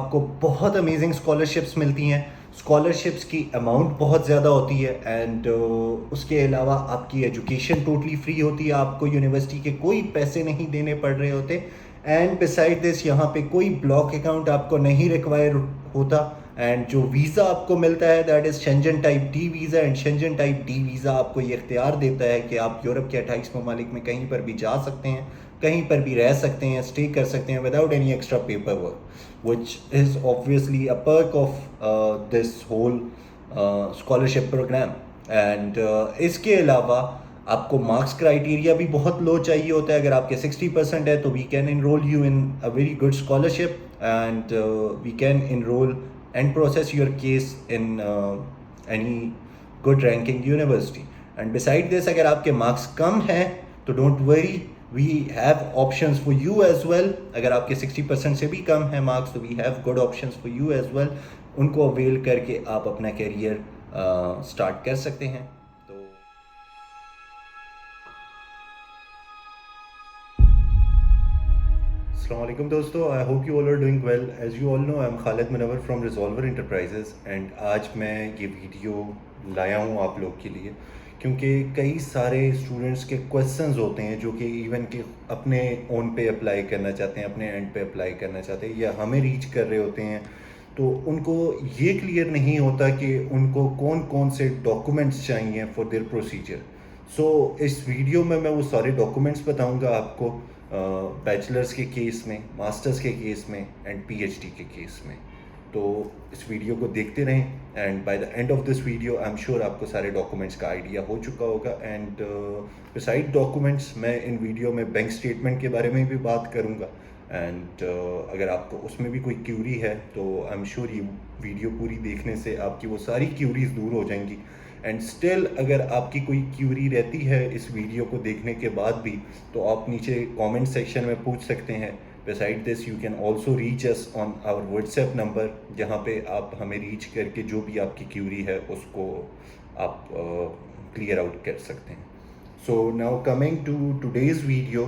आपको बहुत amazing scholarships मिलती हैं। स्कॉलरशिप्स की अमाउंट बहुत ज़्यादा होती है एंड उसके अलावा आपकी एजुकेशन टोटली फ्री होती है। आपको यूनिवर्सिटी के कोई पैसे नहीं देने पड़ रहे होते। एंड बिसाइड दिस यहाँ पे कोई ब्लॉक अकाउंट आपको नहीं रिक्वायर होता। एंड जो वीज़ा आपको मिलता है that is Schengen type D visa. And Schengen type D visa आपको ये इख्तियार देता है कि आप यूरोप के 28 ममालिक में कहीं पर भी जा सकते हैं, कहीं पर भी रह सकते हैं, स्टे कर सकते हैं without any extra paper work, which is obviously a perk of this whole scholarship program. And इसके अलावा आपको मार्क्स क्राइटेरिया भी बहुत लो चाहिए होता है। अगर आपके 60% है तो we can enrol you in a very good scholarship and we can enrol and process your case in any good ranking university. And beside this अगर आपके मार्क्स कम हैं तो don't worry, we have options for you as well. अगर आपके 60% से भी कम है मार्क्स तो we have good options for you as well. उनको अवेल करके आप अपना करियर स्टार्ट कर सकते हैं। तो अस्सलाम वालेकुम दोस्तों, I hope you all are doing well. As you all know I am Khalid Munawwar from Resolver Enterprises and आज मैं ये वीडियो लाया हूँ आप लोग के लिए क्योंकि कई सारे स्टूडेंट्स के क्वेश्चंस होते हैं जो कि इवन कि अपने ओन पे अप्लाई करना चाहते हैं, अपने एंड पे अप्लाई करना चाहते हैं या हमें रीच कर रहे होते हैं, तो उनको ये क्लियर नहीं होता कि उनको कौन कौन से डॉक्यूमेंट्स चाहिए फॉर देयर प्रोसीजर। सो इस वीडियो में मैं वो सारे डॉक्यूमेंट्स बताऊंगा आपको बैचलर्स के केस में, मास्टर्स के केस में एंड पीएचडी के केस में। तो इस वीडियो को देखते रहें and by the end of this video I am sure आपको सारे डॉक्यूमेंट्स का आइडिया हो चुका होगा। एंड बिसाइड डॉक्यूमेंट्स मैं इन वीडियो में बैंक स्टेटमेंट के बारे में भी बात करूंगा एंड अगर आपको उसमें भी कोई क्यूरी है तो आई एम श्योर ये वीडियो पूरी देखने से आपकी वो सारी क्यूरीज दूर हो जाएंगी। एंड स्टिल अगर आपकी कोई क्यूरी रहती है इस वीडियो को देखने के बाद भी तो आप नीचे कमेंट सेक्शन में पूछ सकते हैं। Beside this you can also reach us on our WhatsApp number, जहाँ पे आप हमें रीच करके जो भी आपकी क्यूरी है उसको आप क्लियर आउट कर सकते हैं। So now coming to today's video,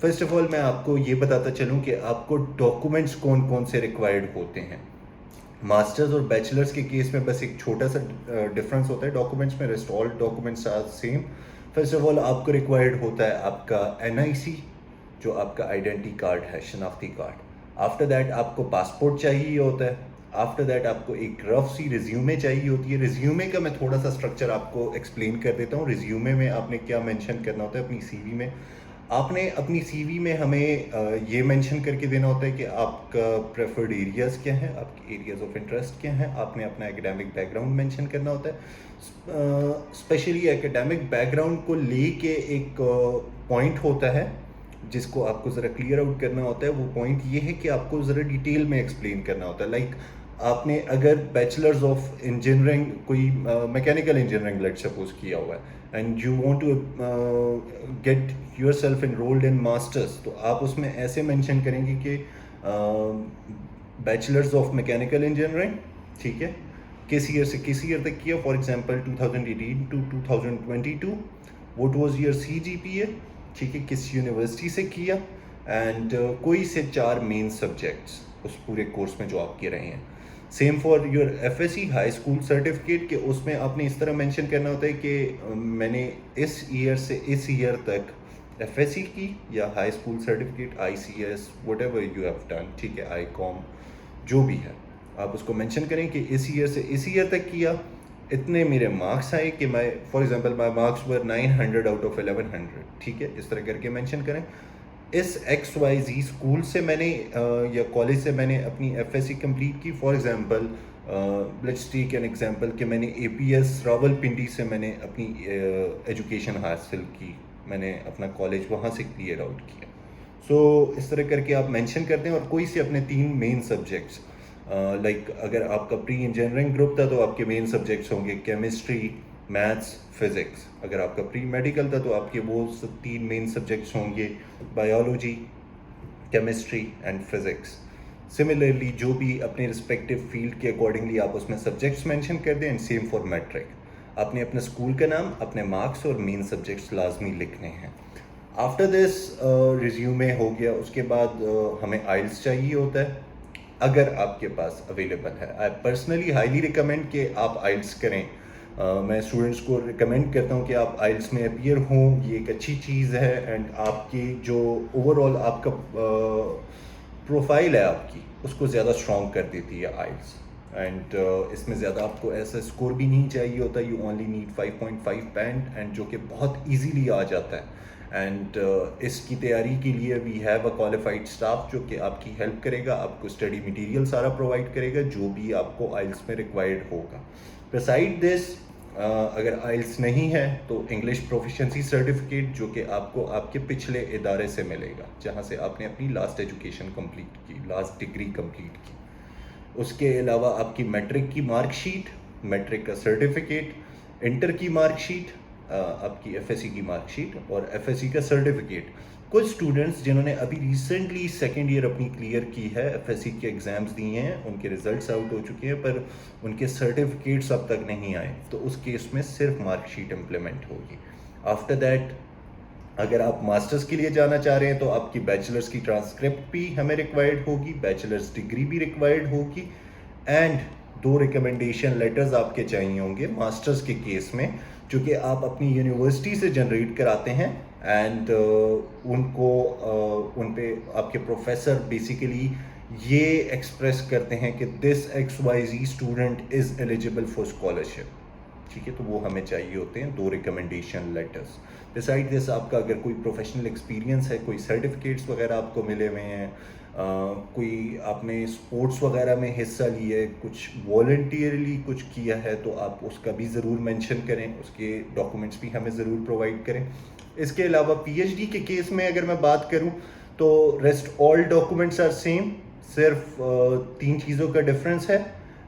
first of all मैं आपको ये बताता चलूँ कि आपको डॉक्यूमेंट्स कौन कौन से रिक्वायर्ड होते हैं। मास्टर्स और बैचलर्स के केस में बस एक छोटा सा डिफरेंस होता है डॉक्यूमेंट्स में, rest all documents are same. First of all आपको रिक्वायर्ड होता है आपका एनआईसी, जो आपका आइडेंटिटी कार्ड है, शनाख्ती कार्ड। आफ्टर दैट आपको पासपोर्ट चाहिए होता है। आफ्टर दैट आपको एक रफ सी रिज्यूमे चाहिए होती है। रिज्यूमे का मैं थोड़ा सा स्ट्रक्चर आपको एक्सप्लेन कर देता हूँ। रिज्यूमे में आपने क्या मेंशन करना होता है अपनी सीवी में। आपने अपनी सीवी में हमें ये मेंशन करके देना होता है कि आपका प्रेफर्ड एरियाज़ क्या हैं, आपके एरियाज़ ऑफ इंटरेस्ट क्या हैं। आपने अपना एकेडमिक बैकग्राउंड मेंशन करना होता है। स्पेशली एकेडमिक बैकग्राउंड को लेके एक पॉइंट होता है जिसको आपको ज़रा क्लियर आउट करना होता है। वो पॉइंट ये है कि आपको ज़रा डिटेल में एक्सप्लेन करना होता है। लाइक आपने अगर बैचलर्स ऑफ इंजीनियरिंग, कोई मैकेनिकल इंजीनियरिंग लेट सपोज किया हुआ है and you want to get yourself enrolled in masters, तो आप उसमें ऐसे मेंशन करेंगे कि बैचलर्स ऑफ मैकेनिकल इंजीनियरिंग, ठीक है, किस ईयर से किस ईयर तक किया। For example 2018 to 2022, what was your CGPA, ठीक है, किस यूनिवर्सिटी से किया एंड कोई से 4 मेन सब्जेक्ट्स उस पूरे कोर्स में जो आप कर रहे हैं। Same for your FSc high school certificate के उसमें आपने इस तरह मेंशन करना होता है कि मैंने इस ईयर से इस ईयर तक एफएससी की या high school certificate, ICS, whatever you have done, ठीक है, आईकॉम, जो भी है आप उसको मेंशन करें कि इस ईयर से इस ईयर तक किया। इतने मेरे मार्क्स आए कि मैं for example my marks were 900 out of 1100, ठीक है, इस तरह करके मेंशन करें। इस XYZ स्कूल से मैंने या कॉलेज से मैंने अपनी एफएससी कंप्लीट की। For example let's take an example कि मैंने एपीएस रावलपिंडी से मैंने अपनी एजुकेशन हासिल की, मैंने अपना कॉलेज वहाँ से क्लियर आउट किया। सो इस तरह करके आप मेंशन करते हैं और कोई से अपने 3 मेन सब्जेक्ट्स, लाइक अगर आपका प्री इंजीनियरिंग ग्रुप था तो आपके मेन सब्जेक्ट्स होंगे केमिस्ट्री, मैथ्स, फिज़िक्स। अगर आपका प्री मेडिकल था तो आपके वो 3 मेन सब्जेक्ट्स होंगे, biology, chemistry and physics. Similarly जो भी अपने रिस्पेक्टिव फील्ड के अकॉर्डिंगली आप उसमें सब्जेक्ट्स मेंशन कर दें। एंड सेम फॉर मैट्रिक, आपने अपने स्कूल का नाम, अपने मार्क्स और मेन सब्जेक्ट्स लाजमी लिखने हैं। आफ्टर दिस रिज्यूमे हो गया, उसके बाद हमें आइल्स चाहिए होता है। अगर आपके पास अवेलेबल है। आई पर्सनली हाईली रिकमेंड कि आप आइल्स करें। मैं स्टूडेंट्स को रिकमेंड करता हूँ कि आप आइल्स में अपीयर हों, ये एक अच्छी चीज़ है। एंड आपकी जो ओवरऑल आपका प्रोफाइल है आपकी, उसको ज़्यादा स्ट्रॉन्ग कर देती है आइल्स। एंड इसमें ज़्यादा आपको ऐसा स्कोर भी नहीं चाहिए होता, you only need 5.5 band, and जो कि बहुत ईजीली आ जाता है। एंड इसकी तैयारी के लिए we have a qualified staff जो कि आपकी हेल्प करेगा, आपको स्टडी मटेरियल सारा प्रोवाइड करेगा जो भी आपको आइल्स में रिक्वायर्ड होगा। बिसाइड दिस, अगर आइल्स नहीं है तो इंग्लिश प्रोफिशिएंसी सर्टिफिकेट जो कि आपको आपके पिछले इदारे से मिलेगा जहाँ से आपने अपनी लास्ट एजुकेशन कंप्लीट की, लास्ट डिग्री कंप्लीट की। उसके अलावा आपकी मैट्रिक की मार्कशीट, मैट्रिक का सर्टिफिकेट, इंटर की मार्कशीट, आपकी एफएससी की मार्कशीट और एफएससी का सर्टिफिकेट। कुछ स्टूडेंट्स जिन्होंने अभी रिसेंटली सेकेंड ईयर अपनी क्लियर की है, एफएससी के एग्ज़ाम्स दिए हैं, उनके रिजल्ट्स आउट हो चुके हैं पर उनके सर्टिफिकेट्स अब तक नहीं आए, तो उस केस में सिर्फ मार्कशीट इम्प्लीमेंट होगी। आफ्टर दैट अगर आप मास्टर्स के लिए जाना चाह रहे हैं तो आपकी बैचलर्स की ट्रांसक्रिप्ट भी हमें रिक्वायर्ड होगी, बैचलर्स डिग्री भी रिक्वायर्ड होगी, एंड 2 रिकमेंडेशन लेटर्स आपके चाहिए होंगे मास्टर्स के केस में, जो कि आप अपनी यूनिवर्सिटी से जनरेट कराते हैं। एंड उनको उन पे आपके प्रोफेसर बेसिकली ये एक्सप्रेस करते हैं कि this XYZ student is eligible for scholarship. ठीक है, तो वो हमें चाहिए होते हैं 2 रिकमेंडेशन लेटर्स। बिसाइड दिस, आपका अगर कोई प्रोफेशनल एक्सपीरियंस है, कोई सर्टिफिकेट्स वगैरह आपको मिले हुए हैं, कोई आपने स्पोर्ट्स वगैरह में हिस्सा लिया है, कुछ वॉलंटियरली कुछ किया है, तो आप उसका भी ज़रूर मेंशन करें, उसके डॉक्यूमेंट्स भी हमें ज़रूर प्रोवाइड करें। इसके अलावा पीएचडी के केस में अगर मैं बात करूं तो rest all documents are same, सिर्फ 3 चीज़ों का डिफरेंस है।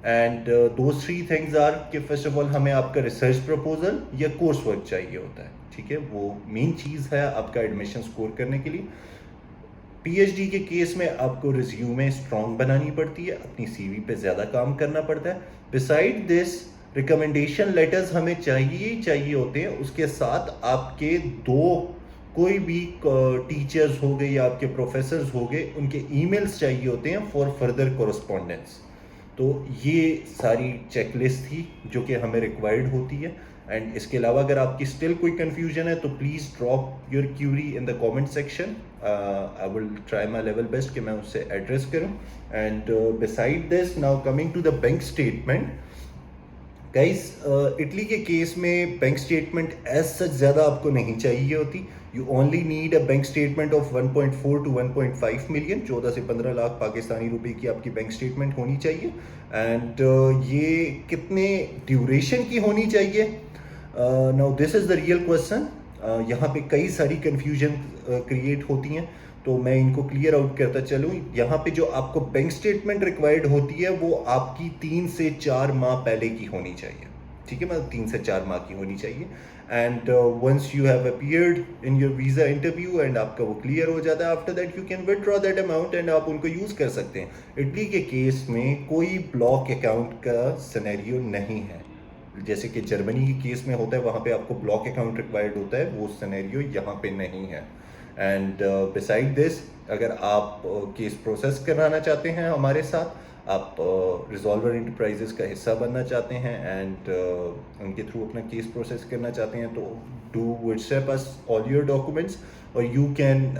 एंड दो 3 थिंग्स आर कि फर्स्ट ऑफ ऑल हमें आपका रिसर्च प्रपोजल या कोर्स वर्क चाहिए होता है। ठीक है, वो मेन चीज़ है आपका एडमिशन स्कोर करने के लिए। पीएचडी के केस में आपको रिज्यूमे स्ट्रॉन्ग बनानी पड़ती है, अपनी सीवी पे ज़्यादा काम करना पड़ता है। बिसाइड दिस, रिकमेंडेशन लेटर्स हमें चाहिए होते हैं, उसके साथ आपके 2 कोई भी टीचर्स हो गए या आपके प्रोफेसर्स हो गए, उनके ईमेल्स चाहिए होते हैं फॉर फर्दर कोरस्पॉन्डेंस। तो ये सारी चेकलिस्ट थी जो कि हमें रिक्वायर्ड होती है। एंड इसके अलावा अगर आपकी स्टिल कोई कन्फ्यूजन है तो please drop your query in the comment section. I will try my level best कि मैं उससे एड्रेस करूं। And beside this, now coming to the bank statement guys, Italy के केस में बैंक स्टेटमेंट एज सच ज़्यादा आपको नहीं चाहिए होती। You only need a bank statement of 1.4 to 1.5 million, 14 से 15 लाख पाकिस्तानी रुपए की आपकी बैंक स्टेटमेंट होनी चाहिए। एंड ये कितने ड्यूरेशन की होनी चाहिए? Now this is the real question. यहाँ पे कई सारी कन्फ्यूजन क्रिएट होती हैं, तो मैं इनको क्लियर आउट करता चलूँ। यहाँ पे जो आपको बैंक स्टेटमेंट रिक्वायर्ड होती है वो आपकी 3 से 4 माह पहले की होनी चाहिए। ठीक है, मतलब 3 से 4 माह की होनी चाहिए। And once you have appeared in your visa interview and आपका वो क्लियर हो जाता है, after that you can withdraw that amount and आप उनको यूज़ कर सकते हैं। इटली के केस में कोई ब्लॉक अकाउंट का सिनेरियो नहीं है, जैसे कि जर्मनी के केस में होता है, वहाँ पे आपको ब्लॉक अकाउंट रिक्वायर्ड होता है, वो सिनेरियो यहाँ पे नहीं है। एंड बिसाइड दिस, अगर आप केस प्रोसेस कराना चाहते हैं हमारे साथ, आप रिजॉल्वर इंटरप्राइजेस का हिस्सा बनना चाहते हैं एंड उनके थ्रू अपना केस प्रोसेस करना चाहते हैं, तो do WhatsApp us all your documents और you can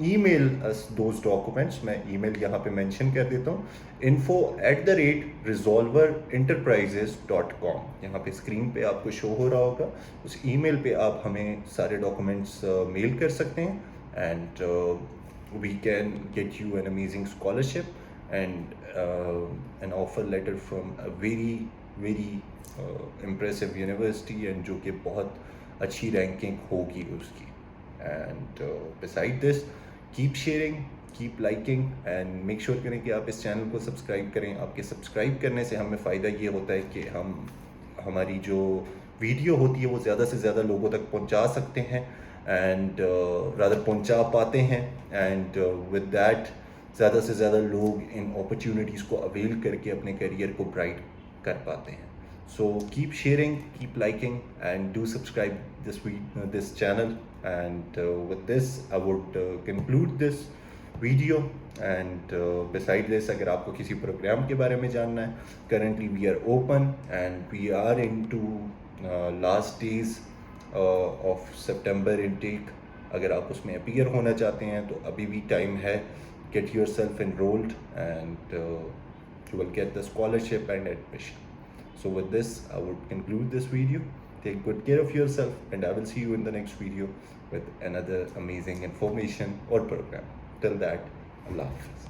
email us those documents. मैं ईमेल यहाँ पे मेंशन कर देता हूँ, info@resolverinterprises.com। यहाँ पे स्क्रीन पे आपको शो हो रहा होगा, उस ईमेल पे आप हमें सारे डॉक्यूमेंट्स मेल कर सकते हैं and we can get you an amazing scholarship and an offer letter from a very impressive university, and जो कि बहुत अच्छी रैंकिंग होगी उसकी। And beside this, keep sharing, keep liking and make sure करें कि आप इस चैनल को सब्सक्राइब करें। आपके सब्सक्राइब करने से हमें फ़ायदा ये होता है कि हम हमारी जो वीडियो होती है वो ज़्यादा से ज़्यादा लोगों तक पहुंचा सकते हैं एंड रादर पहुंचा पाते हैं, एंड विद दैट ज़्यादा से ज़्यादा लोग इन अपॉर्चुनिटीज़ को अवेल करके अपने करियर को ब्राइट कर पाते हैं। So keep sharing, keep liking, and do subscribe this channel. And with this, I would conclude this video and beside this अगर आपको किसी प्रोग्राम के बारे में जानना है, currently we are open and we are into last days of September intake. अगर आप उसमें अपीयर होना चाहते हैं तो अभी भी टाइम है। Get your self enrolled and you will get the scholarship and admission. So with this, I would conclude this video. Take good care of yourself and I will see you in the next video with another amazing information or program. Till that, Allah Hafiz.